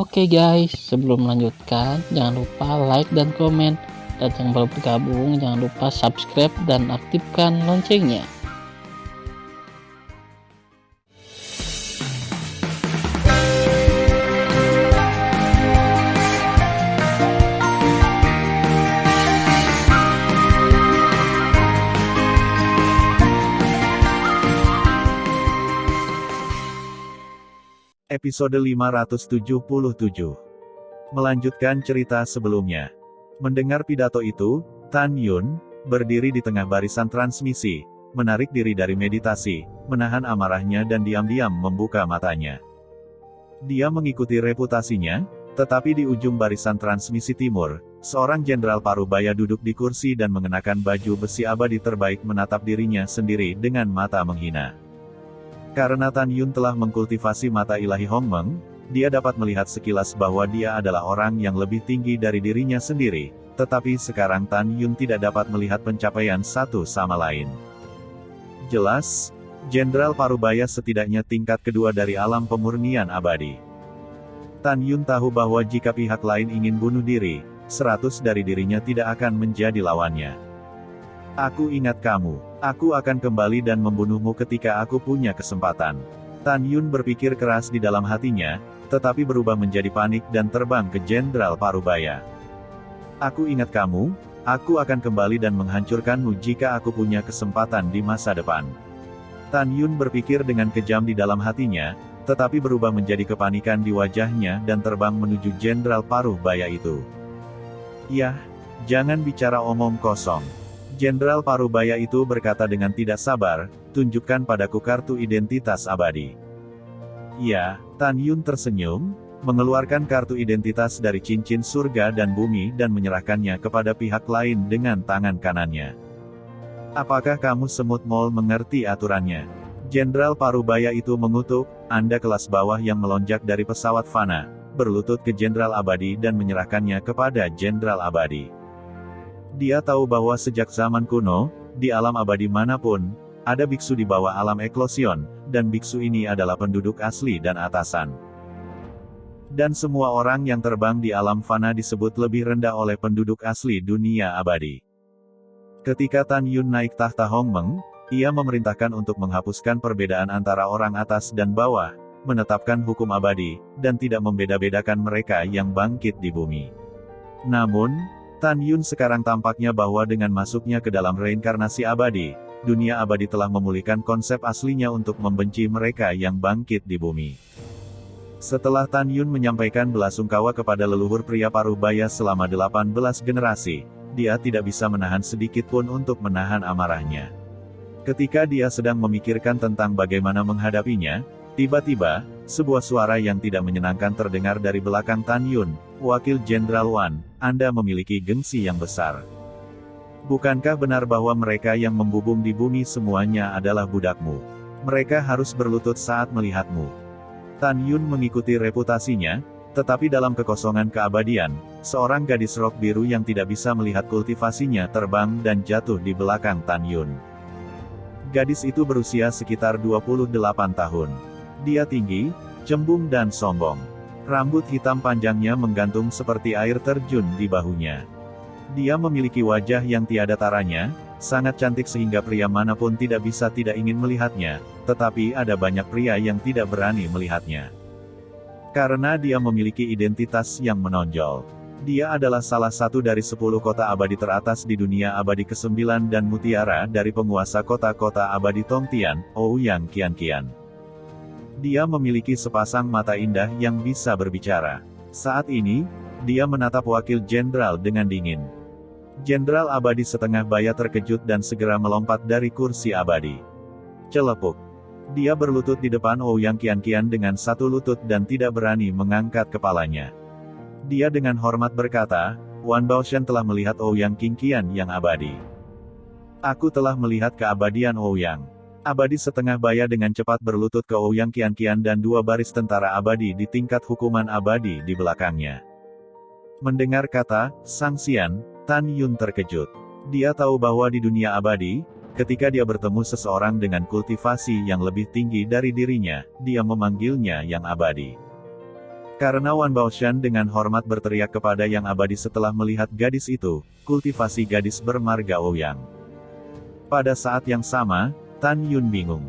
Oke guys, sebelum melanjutkan, jangan lupa like dan komen. Dan yang baru bergabung, jangan lupa subscribe dan aktifkan loncengnya. Episode 577. Melanjutkan cerita sebelumnya. Mendengar pidato itu, Tan Yun berdiri di tengah barisan transmisi, menarik diri dari meditasi, menahan amarahnya dan diam-diam membuka matanya. Dia mengikuti reputasinya, tetapi di ujung barisan transmisi timur, seorang jenderal Parubaya duduk di kursi dan mengenakan baju besi abadi terbaik menatap dirinya sendiri dengan mata menghina. Karena Tan Yun telah mengkultivasi mata ilahi Hongmeng, dia dapat melihat sekilas bahwa dia adalah orang yang lebih tinggi dari dirinya sendiri, tetapi sekarang Tan Yun tidak dapat melihat pencapaian satu sama lain. Jelas, Jenderal Parubaya setidaknya tingkat kedua dari alam pemurnian abadi. Tan Yun tahu bahwa jika pihak lain ingin bunuh diri, 100 dari dirinya tidak akan menjadi lawannya. Aku ingat kamu. Aku akan kembali dan membunuhmu ketika aku punya kesempatan. Tan Yun berpikir keras di dalam hatinya, tetapi berubah menjadi panik dan terbang ke Jenderal Parubaya. Aku ingat kamu, aku akan kembali dan menghancurkanmu jika aku punya kesempatan di masa depan. Tan Yun berpikir dengan kejam di dalam hatinya, tetapi berubah menjadi kepanikan di wajahnya dan terbang menuju Jenderal Parubaya itu. Yah, jangan bicara omong kosong. Jenderal Parubaya itu berkata dengan tidak sabar, tunjukkan padaku kartu identitas abadi. Ya, Tan Yun tersenyum, mengeluarkan kartu identitas dari cincin surga dan bumi dan menyerahkannya kepada pihak lain dengan tangan kanannya. Apakah kamu semut mol mengerti aturannya? Jenderal Parubaya itu mengutuk, Anda kelas bawah yang melonjak dari pesawat fana, berlutut ke Jenderal Abadi dan menyerahkannya kepada Jenderal Abadi. Dia tahu bahwa sejak zaman kuno, di alam abadi manapun, ada biksu di bawah alam eklosion, dan biksu ini adalah penduduk asli dan atasan. Dan semua orang yang terbang di alam fana disebut lebih rendah oleh penduduk asli dunia abadi. Ketika Tan Yun naik tahta Hongmeng, ia memerintahkan untuk menghapuskan perbedaan antara orang atas dan bawah, menetapkan hukum abadi, dan tidak membeda-bedakan mereka yang bangkit di bumi. Namun, Tan Yun sekarang tampaknya bahwa dengan masuknya ke dalam reinkarnasi abadi, dunia abadi telah memulihkan konsep aslinya untuk membenci mereka yang bangkit di bumi. Setelah Tan Yun menyampaikan belasungkawa kepada leluhur pria Parubaya selama 18 generasi, dia tidak bisa menahan sedikit pun untuk menahan amarahnya. Ketika dia sedang memikirkan tentang bagaimana menghadapinya, tiba-tiba, sebuah suara yang tidak menyenangkan terdengar dari belakang Tan Yun. Wakil Jenderal Wan, Anda memiliki gengsi yang besar. Bukankah benar bahwa mereka yang membubung di bumi semuanya adalah budakmu? Mereka harus berlutut saat melihatmu. Tan Yun mengikuti reputasinya, tetapi dalam kekosongan keabadian, seorang gadis rok biru yang tidak bisa melihat kultivasinya terbang dan jatuh di belakang Tan Yun. Gadis itu berusia sekitar 28 tahun. Dia tinggi, cembung dan sombong. Rambut hitam panjangnya menggantung seperti air terjun di bahunya. Dia memiliki wajah yang tiada taranya, sangat cantik sehingga pria manapun tidak bisa tidak ingin melihatnya, tetapi ada banyak pria yang tidak berani melihatnya. Karena dia memiliki identitas yang menonjol. Dia adalah salah satu dari 10 kota abadi teratas di dunia abadi ke-9 dan mutiara dari penguasa kota-kota abadi Tongtian, Ouyang Qianqian. Dia memiliki sepasang mata indah yang bisa berbicara. Saat ini, dia menatap wakil jenderal dengan dingin. Jenderal abadi setengah baya terkejut dan segera melompat dari kursi abadi. Celepuk. Dia berlutut di depan Ouyang Qianqian dengan satu lutut dan tidak berani mengangkat kepalanya. Dia dengan hormat berkata, Wan Baoshan telah melihat Ouyang Qianqian yang abadi. Aku telah melihat keabadian Ouyang. Abadi setengah baya dengan cepat berlutut ke Ouyang Qianqian dan 2 baris tentara abadi di tingkat hukuman abadi di belakangnya. Mendengar kata, Sang Xian, Tan Yun terkejut. Dia tahu bahwa di dunia abadi, ketika dia bertemu seseorang dengan kultivasi yang lebih tinggi dari dirinya, dia memanggilnya yang abadi. Karena Wan Baoshan dengan hormat berteriak kepada yang abadi setelah melihat gadis itu, kultivasi gadis bermarga Ouyang. Pada saat yang sama, Tan Yun bingung.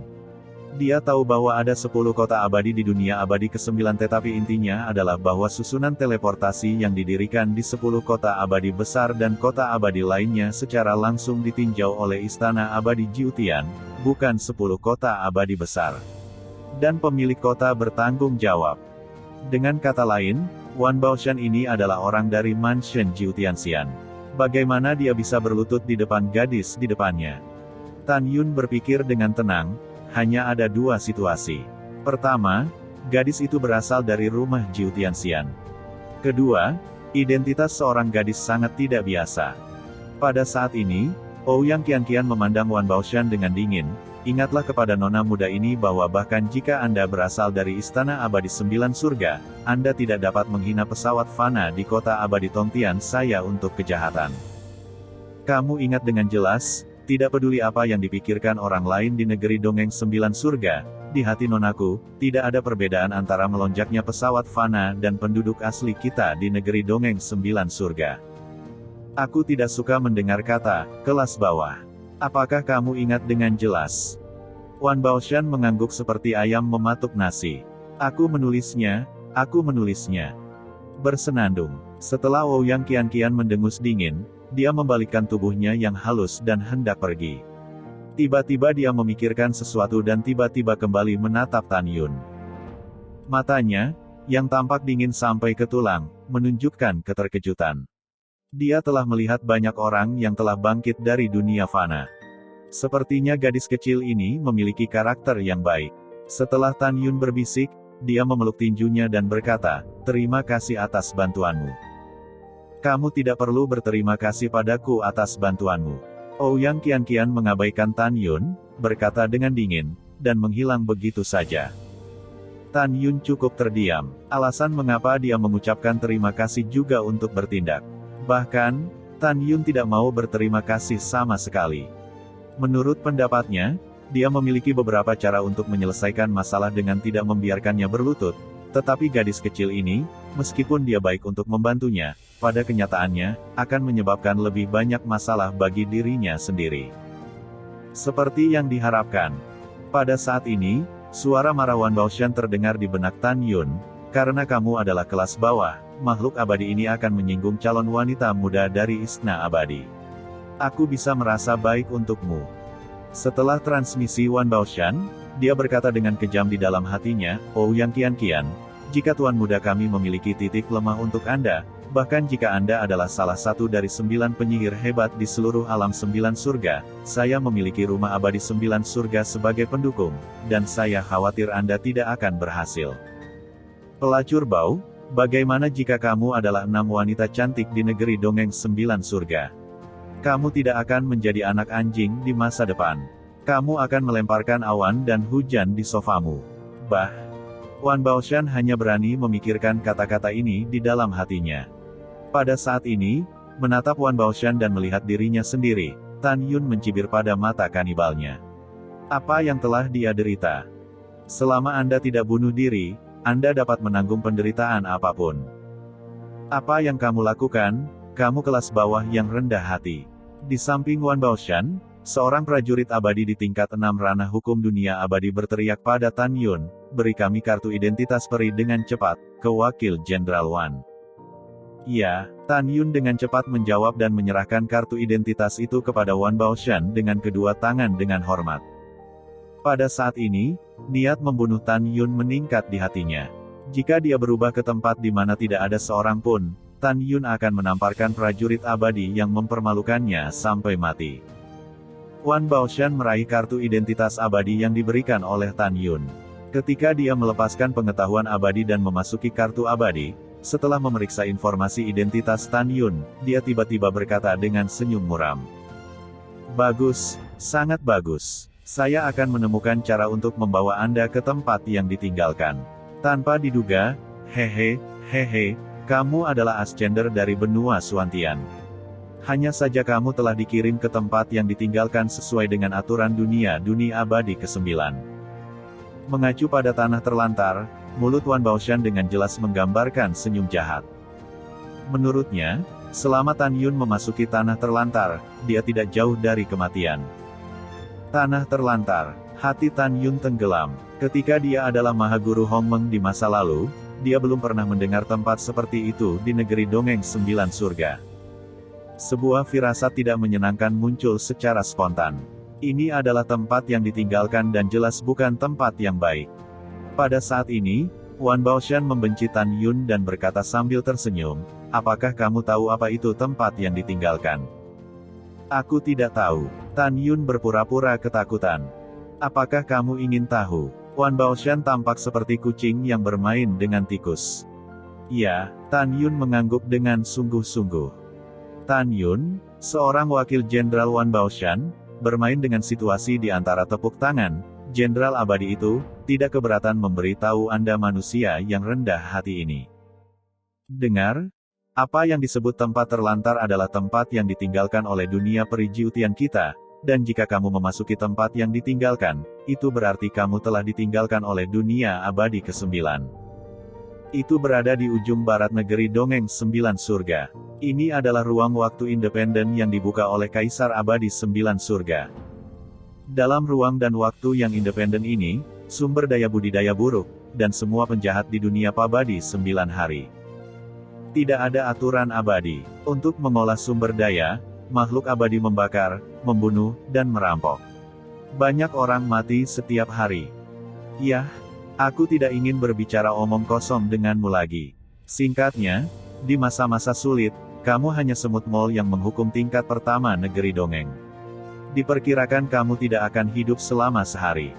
Dia tahu bahwa ada 10 kota abadi di dunia abadi ke-9 tetapi intinya adalah bahwa susunan teleportasi yang didirikan di 10 kota abadi besar dan kota abadi lainnya secara langsung ditinjau oleh Istana Abadi Jiutian, bukan 10 kota abadi besar. Dan pemilik kota bertanggung jawab. Dengan kata lain, Wan Baoshan ini adalah orang dari Mansion Jiutianxian. Bagaimana dia bisa berlutut di depan gadis di depannya? Tan Yun berpikir dengan tenang, hanya ada 2 situasi. Pertama, gadis itu berasal dari rumah Jiutianxian. Kedua, identitas seorang gadis sangat tidak biasa. Pada saat ini, Ouyang Qianqian memandang Wan Baoshan dengan dingin. Ingatlah kepada nona muda ini bahwa bahkan jika Anda berasal dari Istana Abadi 9 Surga, Anda tidak dapat menghina pesawat Fana di kota abadi Tongtian saya untuk kejahatan. Kamu ingat dengan jelas, tidak peduli apa yang dipikirkan orang lain di negeri dongeng 9 surga, di hati nonaku, tidak ada perbedaan antara melonjaknya pesawat Fana dan penduduk asli kita di negeri dongeng 9 surga. Aku tidak suka mendengar kata, kelas bawah. Apakah kamu ingat dengan jelas? Wan Baoshan mengangguk seperti ayam mematuk nasi. Aku menulisnya. Bersenandung. Setelah Ouyang Qianqian mendengus dingin, dia membalikkan tubuhnya yang halus dan hendak pergi. Tiba-tiba dia memikirkan sesuatu dan tiba-tiba kembali menatap Tan Yun. Matanya, yang tampak dingin sampai ke tulang, menunjukkan keterkejutan. Dia telah melihat banyak orang yang telah bangkit dari dunia fana. Sepertinya gadis kecil ini memiliki karakter yang baik. Setelah Tan Yun berbisik, dia memeluk tinjunya dan berkata, "Terima kasih atas bantuanmu." "Kamu tidak perlu berterima kasih padaku atas bantuanmu." Ouyang Qianqian mengabaikan Tan Yun, berkata dengan dingin, dan menghilang begitu saja. Tan Yun cukup terdiam. Alasan mengapa dia mengucapkan terima kasih juga untuk bertindak. Bahkan, Tan Yun tidak mau berterima kasih sama sekali. Menurut pendapatnya, dia memiliki beberapa cara untuk menyelesaikan masalah dengan tidak membiarkannya berlutut, tetapi gadis kecil ini, meskipun dia baik untuk membantunya, pada kenyataannya, akan menyebabkan lebih banyak masalah bagi dirinya sendiri. Seperti yang diharapkan. Pada saat ini, suara marah Wan Baoshan terdengar di benak Tan Yun, "Karena kamu adalah kelas bawah, makhluk abadi ini akan menyinggung calon wanita muda dari Istana Abadi. Aku bisa merasa baik untukmu." Setelah transmisi Wan Baoshan, dia berkata dengan kejam di dalam hatinya, "Ouyang Qianqian, jika tuan muda kami memiliki titik lemah untuk Anda, bahkan jika Anda adalah salah satu dari 9 penyihir hebat di seluruh alam 9 surga, saya memiliki rumah abadi 9 surga sebagai pendukung, dan saya khawatir Anda tidak akan berhasil. Pelacur bau, bagaimana jika kamu adalah 6 wanita cantik di negeri dongeng 9 surga? Kamu tidak akan menjadi anak anjing di masa depan. Kamu akan melemparkan awan dan hujan di sofamu." Wan Baoshan hanya berani memikirkan kata-kata ini di dalam hatinya. Pada saat ini, menatap Wan Baoshan dan melihat dirinya sendiri, Tan Yun mencibir pada mata kanibalnya. "Apa yang telah dia derita? Selama Anda tidak bunuh diri, Anda dapat menanggung penderitaan apapun. Apa yang kamu lakukan, kamu kelas bawah yang rendah hati." Di samping Wan Baoshan, seorang prajurit abadi di tingkat 6 ranah hukum dunia abadi berteriak pada Tan Yun, "Beri kami kartu identitas peri dengan cepat," ke Wakil Jenderal Wan. "Ya." Tan Yun dengan cepat menjawab dan menyerahkan kartu identitas itu kepada Wan Baoshan dengan kedua tangan dengan hormat. Pada saat ini, niat membunuh Tan Yun meningkat di hatinya. Jika dia berubah ke tempat di mana tidak ada seorang pun, Tan Yun akan menamparkan prajurit abadi yang mempermalukannya sampai mati. Wan Baoshan meraih kartu identitas abadi yang diberikan oleh Tan Yun. Ketika dia melepaskan pengetahuan abadi dan memasuki kartu abadi, setelah memeriksa informasi identitas Tan Yun, dia tiba-tiba berkata dengan senyum muram, "Bagus, sangat bagus. Saya akan menemukan cara untuk membawa Anda ke tempat yang ditinggalkan." Tanpa diduga, hehe, kamu adalah Ascender dari benua Suantian. Hanya saja kamu telah dikirim ke tempat yang ditinggalkan sesuai dengan aturan dunia abadi ke-9. Mengacu pada tanah terlantar, Mulut Wan Baoshan dengan jelas menggambarkan senyum jahat. Menurutnya, selama Tan Yun memasuki tanah terlantar, dia tidak jauh dari kematian. Tanah terlantar, hati Tan Yun tenggelam. Ketika dia adalah Mahaguru Hongmeng di masa lalu, dia belum pernah mendengar tempat seperti itu di negeri dongeng 9 surga. Sebuah firasat tidak menyenangkan muncul secara spontan. Ini adalah tempat yang ditinggalkan dan jelas bukan tempat yang baik. Pada saat ini, Wan Baoshan membenci Tan Yun dan berkata sambil tersenyum, "Apakah kamu tahu apa itu tempat yang ditinggalkan?" "Aku tidak tahu." Tan Yun berpura-pura ketakutan. "Apakah kamu ingin tahu?" Wan Baoshan tampak seperti kucing yang bermain dengan tikus. "Ya," Tan Yun mengangguk dengan sungguh-sungguh. Tan Yun, seorang wakil Jenderal Wan Baoshan, bermain dengan situasi di antara tepuk tangan. Jenderal abadi itu tidak keberatan memberitahu Anda manusia yang rendah hati ini. "Dengar, apa yang disebut tempat terlantar adalah tempat yang ditinggalkan oleh dunia perijiutian kita, dan jika kamu memasuki tempat yang ditinggalkan, itu berarti kamu telah ditinggalkan oleh dunia abadi ke-9. Itu berada di ujung barat negeri dongeng 9 surga. Ini adalah ruang waktu independen yang dibuka oleh Kaisar Abadi 9 surga. Dalam ruang dan waktu yang independen ini, sumber daya budidaya buruk, dan semua penjahat di dunia pabadi 9 hari. Tidak ada aturan abadi. Untuk mengolah sumber daya, makhluk abadi membakar, membunuh, dan merampok. Banyak orang mati setiap hari. Yah, aku tidak ingin berbicara omong kosong denganmu lagi. Singkatnya, di masa-masa sulit, kamu hanya semut mol yang menghukum tingkat pertama negeri dongeng. Diperkirakan kamu tidak akan hidup selama sehari.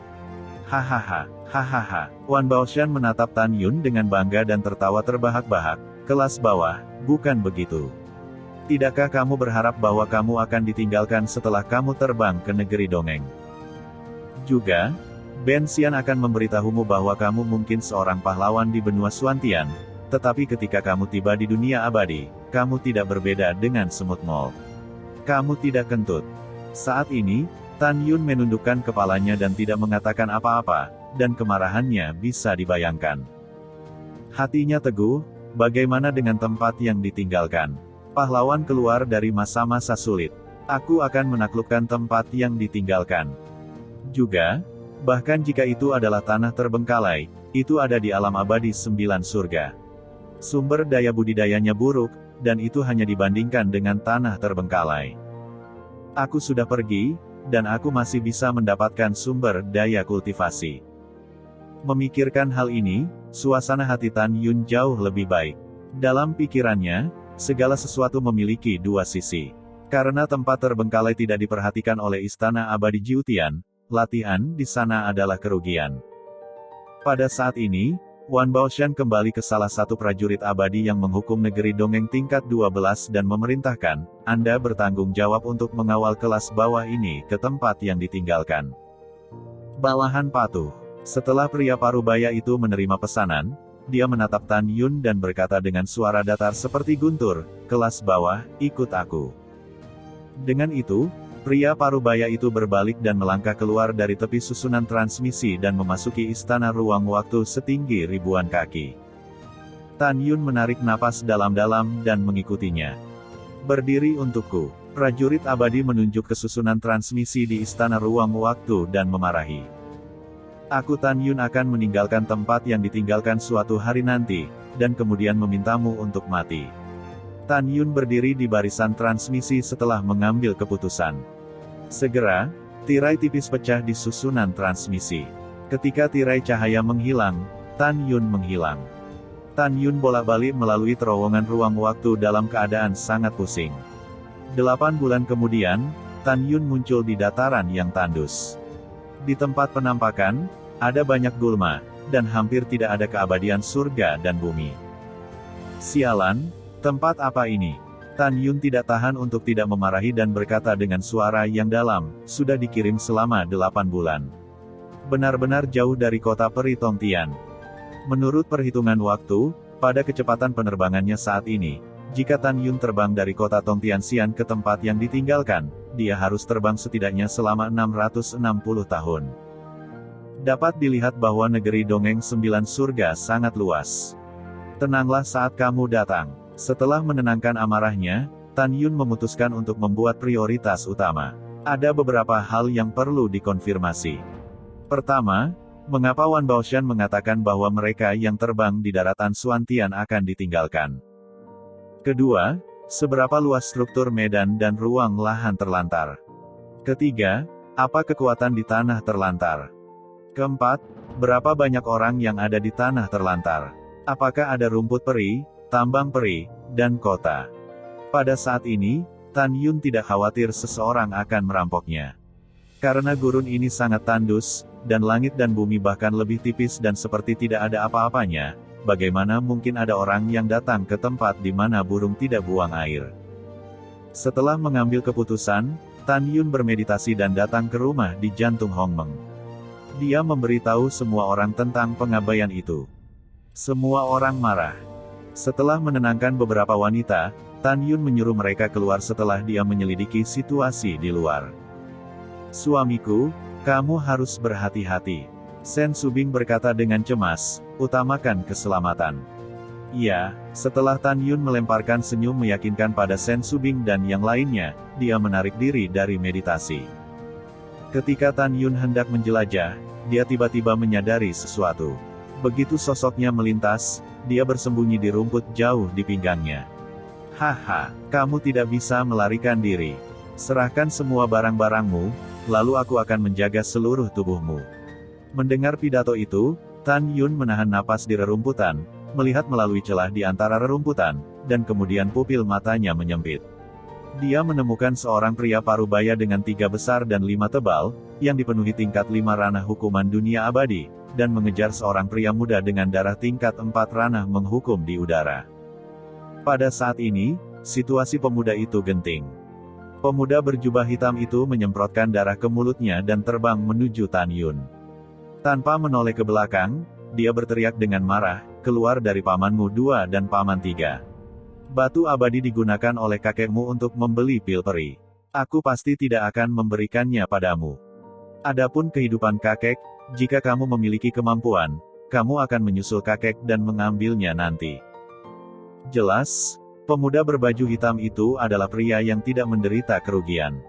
Hahaha, hahaha." Wan Baoshan menatap Tan Yun dengan bangga dan tertawa terbahak-bahak. "Kelas bawah, bukan begitu. Tidakkah kamu berharap bahwa kamu akan ditinggalkan setelah kamu terbang ke negeri dongeng? Juga, Ben Xian akan memberitahumu bahwa kamu mungkin seorang pahlawan di benua Suantian, tetapi ketika kamu tiba di dunia abadi, kamu tidak berbeda dengan semut mol. Kamu tidak kentut." Saat ini, Tan Yun menundukkan kepalanya dan tidak mengatakan apa-apa, dan kemarahannya bisa dibayangkan. Hatinya teguh, bagaimana dengan tempat yang ditinggalkan? Pahlawan keluar dari masa-masa sulit. Aku akan menaklukkan tempat yang ditinggalkan. Juga, bahkan jika itu adalah tanah terbengkalai, itu ada di alam abadi 9 surga. Sumber daya budidayanya buruk, dan itu hanya dibandingkan dengan tanah terbengkalai. Aku sudah pergi, dan aku masih bisa mendapatkan sumber daya kultivasi. Memikirkan hal ini, suasana hati Tan Yun jauh lebih baik. Dalam pikirannya, segala sesuatu memiliki dua sisi. Karena tempat terbengkalai tidak diperhatikan oleh Istana Abadi Jiutian, latihan di sana adalah kerugian. Pada saat ini, Wan Baoshan kembali ke salah satu prajurit abadi yang menghukum negeri dongeng tingkat 12 dan memerintahkan, "Anda bertanggung jawab untuk mengawal kelas bawah ini ke tempat yang ditinggalkan." Bawahan patuh. Setelah pria parubaya itu menerima pesanan, dia menatap Tan Yun dan berkata dengan suara datar seperti guntur, "Kelas bawah, ikut aku." Dengan itu, pria parubaya itu berbalik dan melangkah keluar dari tepi susunan transmisi dan memasuki istana ruang waktu setinggi ribuan kaki. Tan Yun menarik napas dalam-dalam dan mengikutinya. "Berdiri untukku." Prajurit abadi menunjuk ke susunan transmisi di istana ruang waktu dan memarahi. "Aku Tan Yun akan meninggalkan tempat yang ditinggalkan suatu hari nanti, dan kemudian memintamu untuk mati." Tan Yun berdiri di barisan transmisi setelah mengambil keputusan. Segera, tirai tipis pecah di susunan transmisi. Ketika tirai cahaya menghilang, Tan Yun menghilang. Tan Yun bolak-balik melalui terowongan ruang waktu dalam keadaan sangat pusing. 8 bulan kemudian, Tan Yun muncul di dataran yang tandus. Di tempat penampakan, ada banyak gulma, dan hampir tidak ada keabadian surga dan bumi. "Sialan, tempat apa ini?" Tan Yun tidak tahan untuk tidak memarahi dan berkata dengan suara yang dalam, "Sudah dikirim selama 8 bulan. Benar-benar jauh dari kota Peri Tongtian. Menurut perhitungan waktu, pada kecepatan penerbangannya saat ini, jika Tan Yun terbang dari kota Tongtianxian ke tempat yang ditinggalkan, dia harus terbang setidaknya selama 660 tahun. Dapat dilihat bahwa negeri dongeng 9 surga sangat luas. Tenanglah saat kamu datang. Setelah menenangkan amarahnya, Tan Yun memutuskan untuk membuat prioritas utama. Ada beberapa hal yang perlu dikonfirmasi. Pertama, mengapa Wan Baoshan mengatakan bahwa mereka yang terbang di daratan Suantian akan ditinggalkan? Kedua, seberapa luas struktur medan dan ruang lahan terlantar? Ketiga, apa kekuatan di tanah terlantar? Keempat, berapa banyak orang yang ada di tanah terlantar? Apakah ada rumput peri, tambang peri, dan kota? Pada saat ini, Tan Yun tidak khawatir seseorang akan merampoknya. Karena gurun ini sangat tandus, dan langit dan bumi bahkan lebih tipis dan seperti tidak ada apa-apanya, bagaimana mungkin ada orang yang datang ke tempat di mana burung tidak buang air? Setelah mengambil keputusan, Tan Yun bermeditasi dan datang ke rumah di jantung Hongmeng. Dia memberitahu semua orang tentang pengabaian itu. Semua orang marah. Setelah menenangkan beberapa wanita, Tan Yun menyuruh mereka keluar setelah dia menyelidiki situasi di luar. Suamiku, kamu harus berhati-hati. Sen Subing berkata dengan cemas, utamakan keselamatan. Iya, setelah Tan Yun melemparkan senyum meyakinkan pada Sen Subing dan yang lainnya, dia menarik diri dari meditasi. Ketika Tan Yun hendak menjelajah, dia tiba-tiba menyadari sesuatu. Begitu sosoknya melintas, dia bersembunyi di rumput jauh di pinggangnya. Haha, kamu tidak bisa melarikan diri. Serahkan semua barang-barangmu, lalu aku akan menjaga seluruh tubuhmu. Mendengar pidato itu, Tan Yun menahan napas di rerumputan, melihat melalui celah di antara rerumputan, dan kemudian pupil matanya menyempit. Dia menemukan seorang pria parubaya dengan 3 besar dan 5 tebal, yang dipenuhi tingkat 5 ranah hukuman dunia abadi, dan mengejar seorang pria muda dengan darah tingkat 4 ranah menghukum di udara. Pada saat ini, situasi pemuda itu genting. Pemuda berjubah hitam itu menyemprotkan darah ke mulutnya dan terbang menuju Tan Yun. Tanpa menoleh ke belakang, dia berteriak dengan marah, keluar dari pamanmu 2 dan paman 3. Batu abadi digunakan oleh kakekmu untuk membeli pil peri. Aku pasti tidak akan memberikannya padamu. Adapun kehidupan kakek, jika kamu memiliki kemampuan, kamu akan menyusul kakek dan mengambilnya nanti. Jelas, pemuda berbaju hitam itu adalah pria yang tidak menderita kerugian.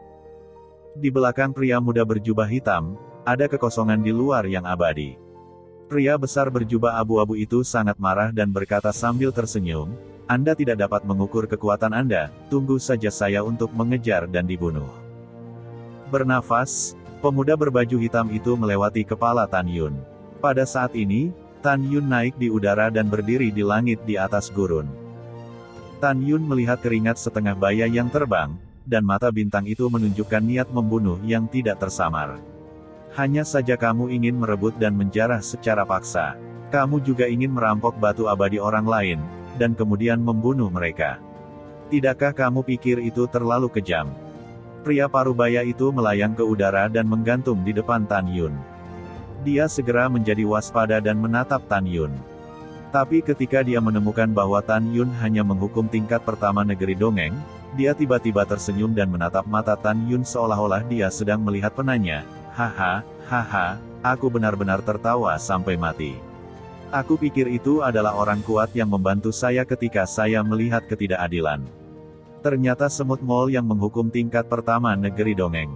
Di belakang pria muda berjubah hitam, ada kekosongan di luar yang abadi. Pria besar berjubah abu-abu itu sangat marah dan berkata sambil tersenyum, Anda tidak dapat mengukur kekuatan Anda, tunggu saja saya untuk mengejar dan dibunuh. Bernafas, pemuda berbaju hitam itu melewati kepala Tan Yun. Pada saat ini, Tan Yun naik di udara dan berdiri di langit di atas gurun. Tan Yun melihat keringat setengah baya yang terbang, dan mata bintang itu menunjukkan niat membunuh yang tidak tersamar. Hanya saja kamu ingin merebut dan menjarah secara paksa. Kamu juga ingin merampok batu abadi orang lain, dan kemudian membunuh mereka. Tidakkah kamu pikir itu terlalu kejam? Pria parubaya itu melayang ke udara dan menggantung di depan Tan Yun. Dia segera menjadi waspada dan menatap Tan Yun. Tapi ketika dia menemukan bahwa Tan Yun hanya menghukum tingkat pertama negeri dongeng, dia tiba-tiba tersenyum dan menatap mata Tan Yun seolah-olah dia sedang melihat penanya. Haha, haha, aku benar-benar tertawa sampai mati. Aku pikir itu adalah orang kuat yang membantu saya ketika saya melihat ketidakadilan. Ternyata semut mol yang menghukum tingkat pertama negeri dongeng.